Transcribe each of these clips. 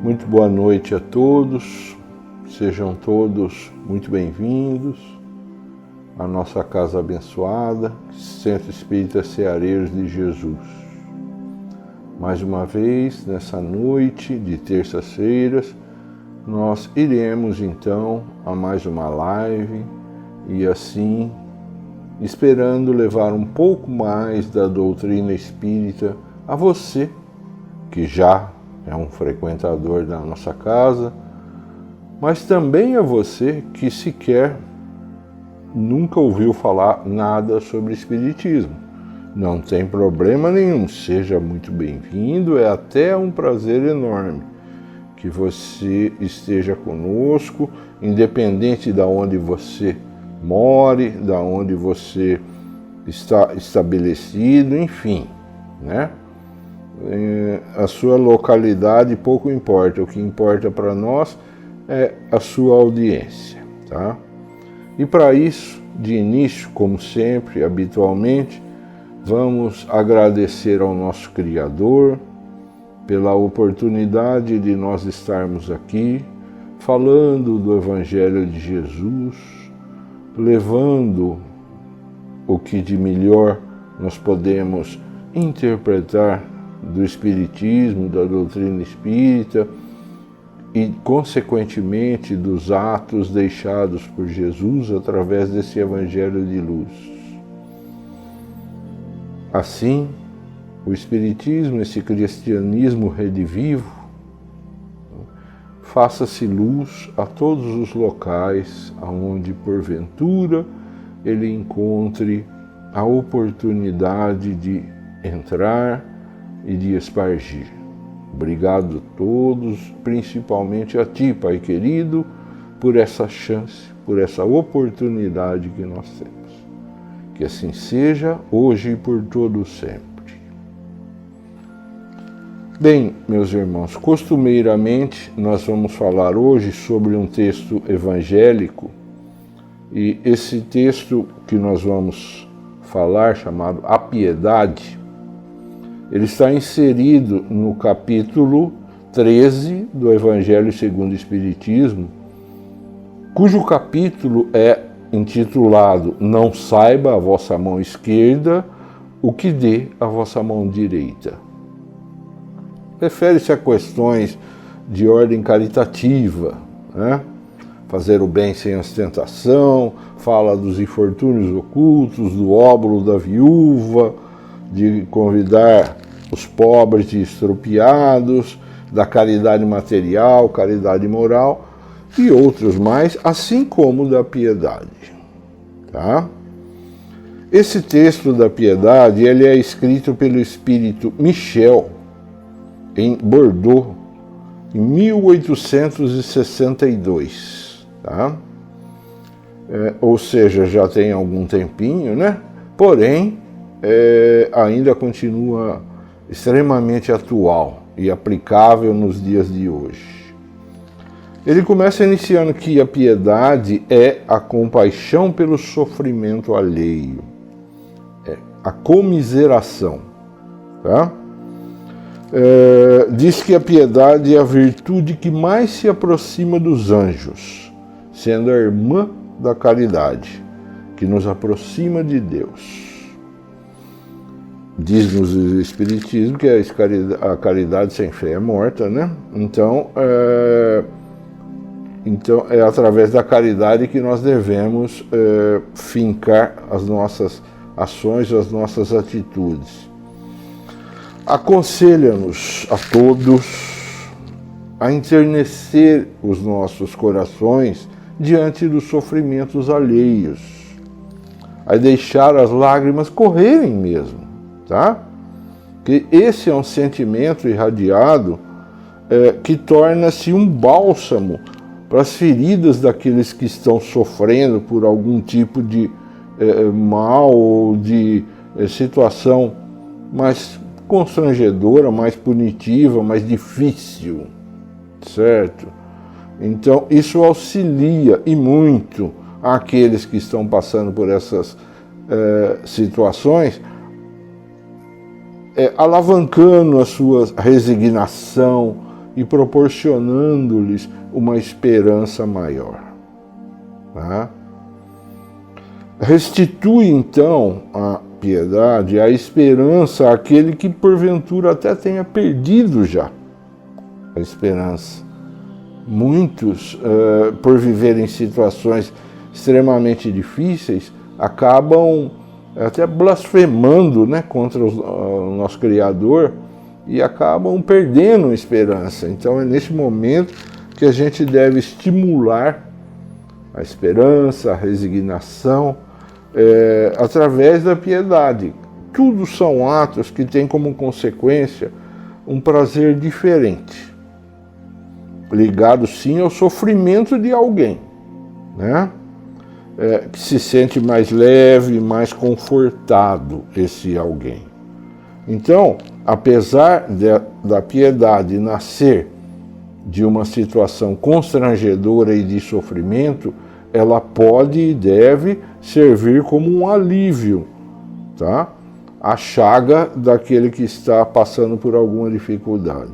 Muito boa noite a todos, sejam todos muito bem-vindos à nossa casa abençoada, Centro Espírita Ceareiros de Jesus. Mais uma vez, nessa noite de terças-feiras, nós iremos então a mais uma live e assim, esperando levar um pouco mais da doutrina espírita a você, que já é um frequentador da nossa casa, mas também a você que sequer nunca ouviu falar nada sobre espiritismo. Não tem problema nenhum, seja muito bem-vindo, é até um prazer enorme que você esteja conosco, independente de onde você more, de onde você está estabelecido, enfim, né? A sua localidade pouco importa, o que importa para nós é a sua audiência, tá? E para isso, de início, como sempre, habitualmente, vamos agradecer ao nosso Criador pela oportunidade de nós estarmos aqui falando do Evangelho de Jesus, levando o que de melhor nós podemos interpretar do Espiritismo, da doutrina espírita e, consequentemente, dos atos deixados por Jesus através desse Evangelho de luz. Assim, o Espiritismo, esse cristianismo redivivo, faça-se luz a todos os locais aonde, porventura, ele encontre a oportunidade de entrar e de espargir. Obrigado a todos, principalmente a ti, Pai querido, por essa chance, por essa oportunidade que nós temos. Que assim seja, hoje e por todo sempre. Bem, meus irmãos, costumeiramente nós vamos falar hoje sobre um texto evangélico, e esse texto que nós vamos falar, chamado A Piedade, ele está inserido no capítulo 13 do Evangelho segundo o Espiritismo, cujo capítulo é intitulado Não saiba a vossa mão esquerda o que dê a vossa mão direita. Refere-se a questões de ordem caritativa, né? Fazer o bem sem ostentação, fala dos infortúnios ocultos, do óbolo da viúva, de convidar os pobres e estropiados, da caridade material, caridade moral e outros mais, assim como da piedade. Tá? Esse texto da piedade ele é escrito pelo espírito Michel em Bordeaux, em 1862. Tá? Ou seja, já tem algum tempinho, né? Porém, ainda continua extremamente atual e aplicável nos dias de hoje. Ele começa iniciando que a piedade é a compaixão pelo sofrimento alheio, a comiseração. Tá? Diz que a piedade é a virtude que mais se aproxima dos anjos, sendo a irmã da caridade, que nos aproxima de Deus. Diz-nos o Espiritismo que a caridade sem fé é morta, né? Então é através da caridade que nós devemos fincar as nossas ações, as nossas atitudes. Aconselha-nos a todos a enternecer os nossos corações diante dos sofrimentos alheios, a deixar as lágrimas correrem mesmo. Tá? Que esse é um sentimento irradiado que torna-se um bálsamo para as feridas daqueles que estão sofrendo por algum tipo de mal ou de situação mais constrangedora, mais punitiva, mais difícil, certo? Então isso auxilia e muito àqueles que estão passando por essas situações, alavancando a sua resignação e proporcionando-lhes uma esperança maior. Tá? Restitui então a piedade, a esperança àquele que porventura até tenha perdido já a esperança. Muitos, por viverem situações extremamente difíceis, acabam até blasfemando, né, contra o nosso Criador e acabam perdendo a esperança. Então é nesse momento que a gente deve estimular a esperança, a resignação, através da piedade. Tudo são atos que têm como consequência um prazer diferente, ligado sim ao sofrimento de alguém, né? Que se sente mais leve, mais confortado esse alguém. Então, apesar da piedade nascer de uma situação constrangedora e de sofrimento, ela pode e deve servir como um alívio, tá? A chaga daquele que está passando por alguma dificuldade.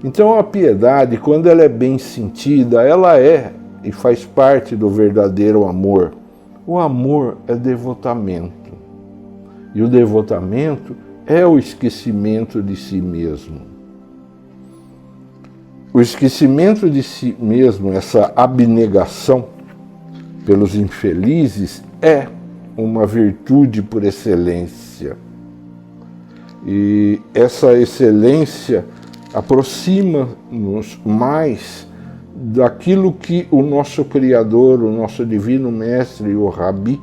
Então a piedade, quando ela é bem sentida, ela é e faz parte do verdadeiro amor. O amor é devotamento. E o devotamento é o esquecimento de si mesmo. O esquecimento de si mesmo, essa abnegação pelos infelizes, é uma virtude por excelência. E essa excelência aproxima-nos mais daquilo que o nosso Criador, o nosso Divino Mestre, o Rabi,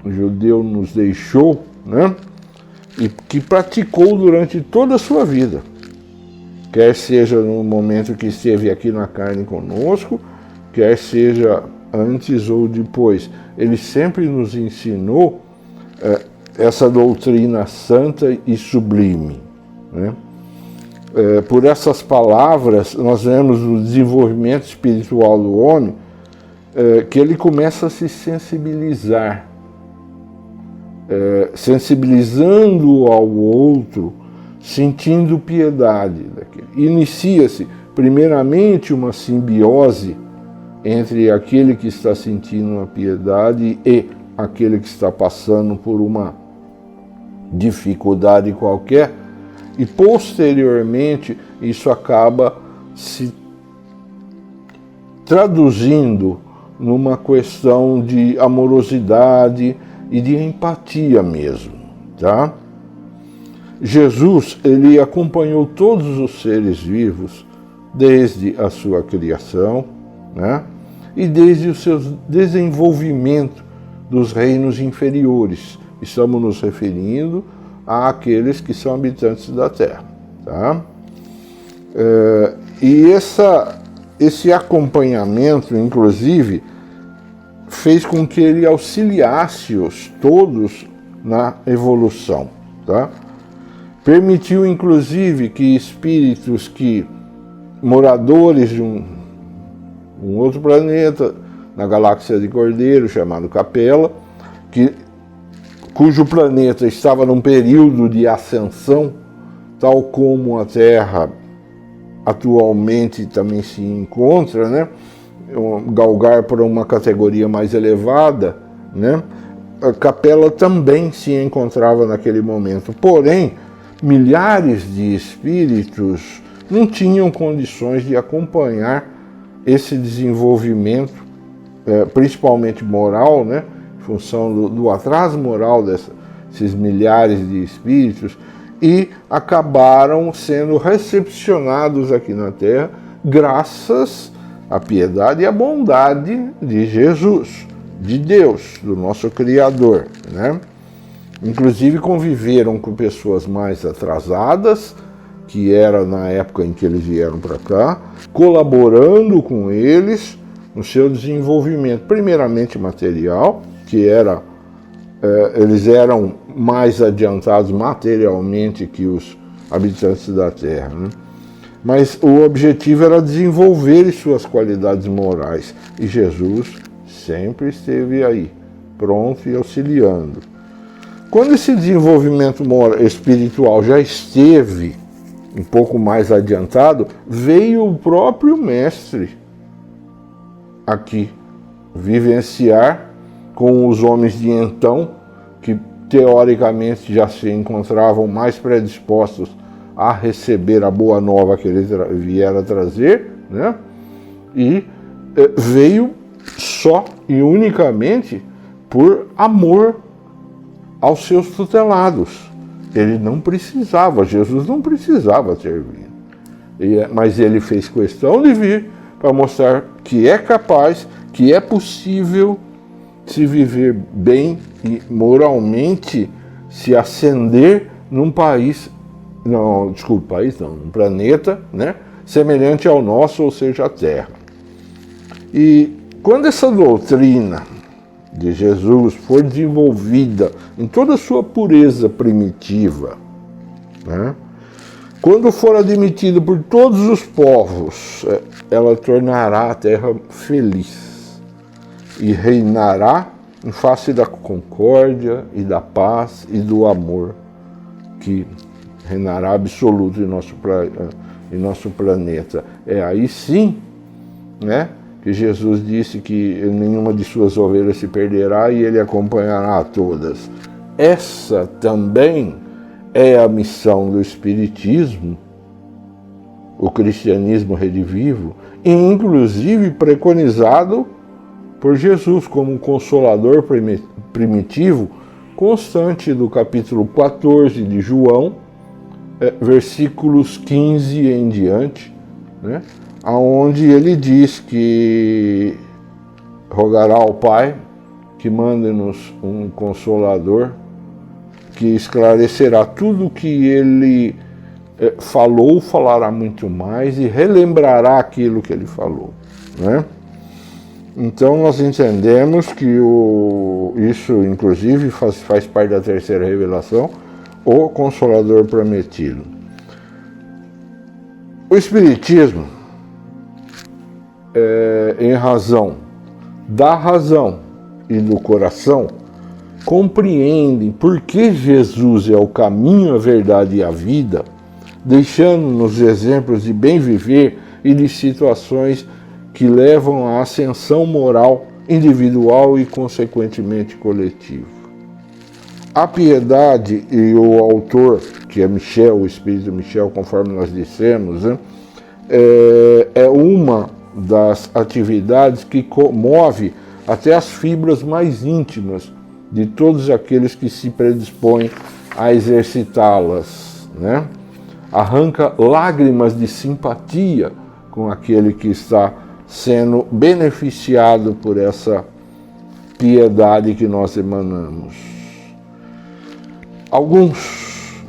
o judeu, nos deixou, né? E que praticou durante toda a sua vida. Quer seja no momento que esteve aqui na carne conosco, quer seja antes ou depois. Ele sempre nos ensinou essa doutrina santa e sublime, né? Por essas palavras, nós vemos o desenvolvimento espiritual do homem, que ele começa a se sensibilizar, sensibilizando ao outro, sentindo piedade daquele. Inicia-se, primeiramente, uma simbiose entre aquele que está sentindo a piedade e aquele que está passando por uma dificuldade qualquer, e posteriormente isso acaba se traduzindo numa questão de amorosidade e de empatia mesmo, tá? Jesus, ele acompanhou todos os seres vivos desde a sua criação, né? E desde o seu desenvolvimento dos reinos inferiores. Estamos nos referindo àqueles que são habitantes da Terra, tá? E esse acompanhamento, inclusive, fez com que ele auxiliasse-os todos na evolução, tá? Permitiu, inclusive, que espíritos que, moradores de um outro planeta, na galáxia de Cordeiro, chamado Capela, cujo planeta estava num período de ascensão, tal como a Terra atualmente também se encontra, né? Galgar para uma categoria mais elevada, né? A Capela também se encontrava naquele momento. Porém, milhares de espíritos não tinham condições de acompanhar esse desenvolvimento, principalmente moral, né? Em função do atraso moral desses milhares de espíritos, e acabaram sendo recepcionados aqui na Terra graças à piedade e à bondade de Jesus, de Deus, do nosso Criador, né? Inclusive conviveram com pessoas mais atrasadas, que era na época em que eles vieram para cá, colaborando com eles no seu desenvolvimento, primeiramente material, que eles eram mais adiantados materialmente que os habitantes da Terra, né? Mas o objetivo era desenvolver suas qualidades morais, e Jesus sempre esteve aí, pronto e auxiliando. Quando esse desenvolvimento espiritual já esteve um pouco mais adiantado, veio o próprio Mestre aqui vivenciar com os homens de então, que teoricamente já se encontravam mais predispostos a receber a boa nova que ele viera trazer, né? E veio só e unicamente por amor aos seus tutelados. Ele não precisava, Jesus não precisava ter vindo, mas ele fez questão de vir para mostrar que é capaz, que é possível se viver bem e moralmente se ascender num país, não, desculpa, país não, num planeta, né, semelhante ao nosso, ou seja, a Terra. E quando essa doutrina de Jesus for desenvolvida em toda a sua pureza primitiva, né, quando for admitida por todos os povos, ela tornará a Terra feliz e reinará em face da concórdia e da paz e do amor que reinará absoluto em nosso planeta. É aí sim, né, que Jesus disse que nenhuma de suas ovelhas se perderá e ele acompanhará a todas. Essa também é a missão do Espiritismo, o cristianismo redivivo, e inclusive preconizado por Jesus como um consolador primitivo, constante do capítulo 14 de João, versículos 15 em diante, né, onde ele diz que rogará ao Pai que mande-nos um consolador que esclarecerá tudo o que ele falou, falará muito mais e relembrará aquilo que ele falou, né? Então nós entendemos que isso inclusive faz parte da terceira revelação, o Consolador prometido. O Espiritismo, em razão da razão e do coração, compreendem por que Jesus é o caminho, a verdade e a vida, deixando-nos exemplos de bem viver e de situações que levam à ascensão moral individual e, consequentemente, coletiva. A piedade, e o autor, que é Michel, o Espírito Michel, conforme nós dissemos, né, é uma das atividades que comove até as fibras mais íntimas de todos aqueles que se predispõem a exercitá-las, né? Arranca lágrimas de simpatia com aquele que está sendo beneficiado por essa piedade que nós emanamos. Alguns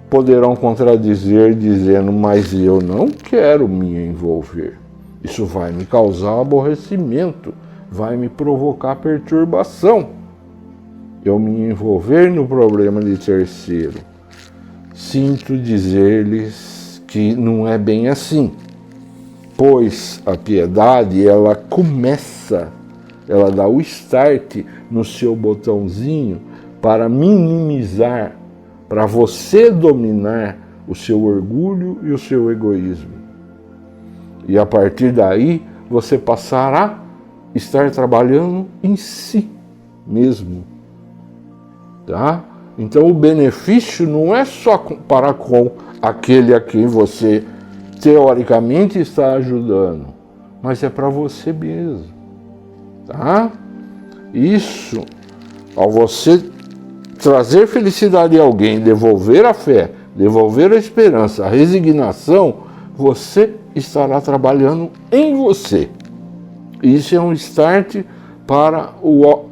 poderão contradizer dizendo, mas eu não quero me envolver. Isso vai me causar aborrecimento, vai me provocar perturbação. Eu me envolver no problema de terceiro. Sinto dizer-lhes que não é bem assim, pois a piedade, ela começa, ela dá o start no seu botãozinho para minimizar, para você dominar o seu orgulho e o seu egoísmo. E a partir daí, você passará a estar trabalhando em si mesmo. Tá? Então o benefício não é só para com aquele a quem você teoricamente está ajudando, mas é para você mesmo. Tá? Isso, ao você trazer felicidade a alguém, devolver a fé, devolver a esperança, a resignação, você estará trabalhando em você. Isso é um start para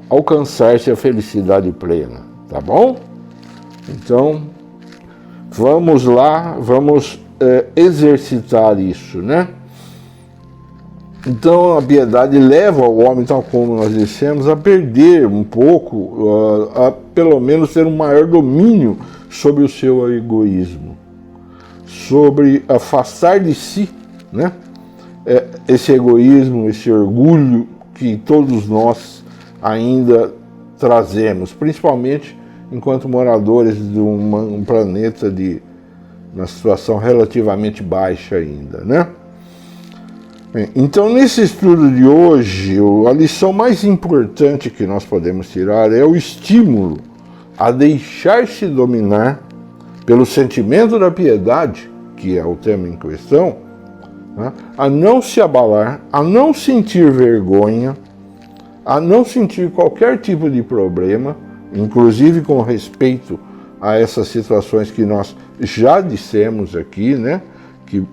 alcançar-se a felicidade plena, tá bom? Então, vamos lá, vamos exercitar isso, né? Então, a piedade leva o homem, tal como nós dissemos, a perder um pouco, a pelo menos ter um maior domínio sobre o seu egoísmo, sobre afastar de si, né, esse egoísmo, esse orgulho que todos nós ainda trazemos, principalmente enquanto moradores de um planeta de na situação relativamente baixa ainda, né? Então, nesse estudo de hoje, a lição mais importante que nós podemos tirar é o estímulo a deixar-se dominar pelo sentimento da piedade, que é o tema em questão, né? A não se abalar, a não sentir vergonha, a não sentir qualquer tipo de problema, inclusive com respeito a essas situações que nós já dissemos aqui, né? Que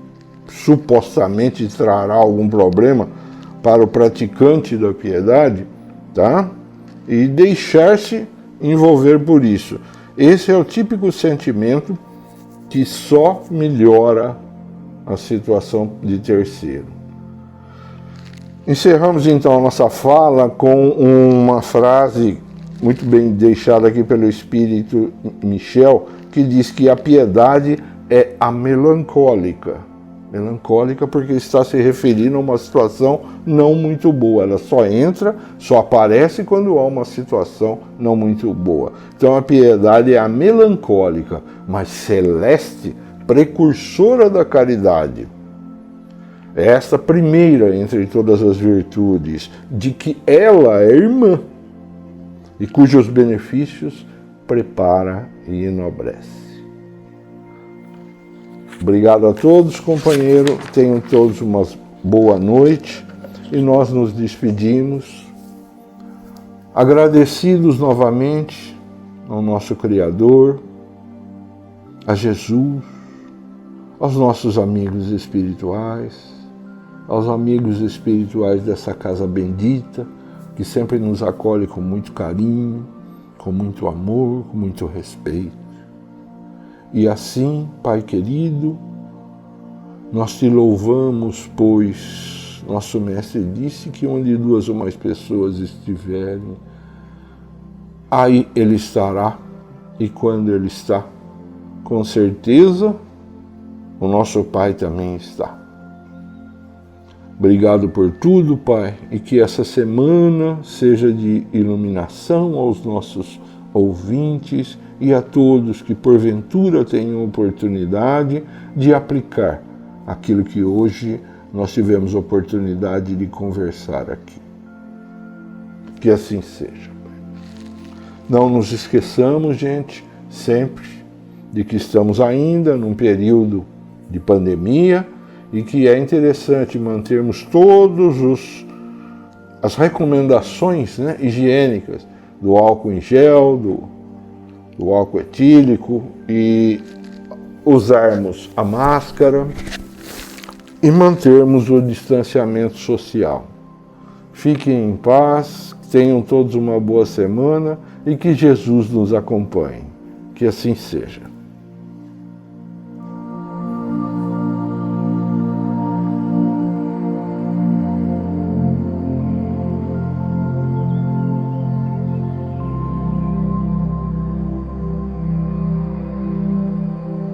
supostamente trará algum problema para o praticante da piedade, tá? E deixar-se envolver por isso. Esse é o típico sentimento que só melhora a situação de terceiro. Encerramos então a nossa fala com uma frase muito bem deixada aqui pelo Espírito Michel, que diz que a piedade é a melancólica. Melancólica porque está se referindo a uma situação não muito boa. Ela só entra, só aparece quando há uma situação não muito boa. Então a piedade é a melancólica, mas celeste, precursora da caridade. É esta primeira entre todas as virtudes, de que ela é irmã e cujos benefícios prepara e enobrece. Obrigado a todos, companheiro. Tenham todos uma boa noite e nós nos despedimos, agradecidos novamente ao nosso Criador, a Jesus, aos nossos amigos espirituais, aos amigos espirituais dessa casa bendita, que sempre nos acolhe com muito carinho, com muito amor, com muito respeito. E assim, Pai querido, nós te louvamos, pois nosso Mestre disse que onde duas ou mais pessoas estiverem, aí Ele estará, e quando Ele está, com certeza, o nosso Pai também está. Obrigado por tudo, Pai, e que essa semana seja de iluminação aos nossos ouvintes e a todos que porventura tenham oportunidade de aplicar aquilo que hoje nós tivemos oportunidade de conversar aqui. Que assim seja. Não nos esqueçamos, gente, sempre de que estamos ainda num período de pandemia e que é interessante mantermos todas as recomendações, né, higiênicas do álcool em gel, do álcool etílico e usarmos a máscara e mantermos o distanciamento social. Fiquem em paz, tenham todos uma boa semana e que Jesus nos acompanhe. Que assim seja.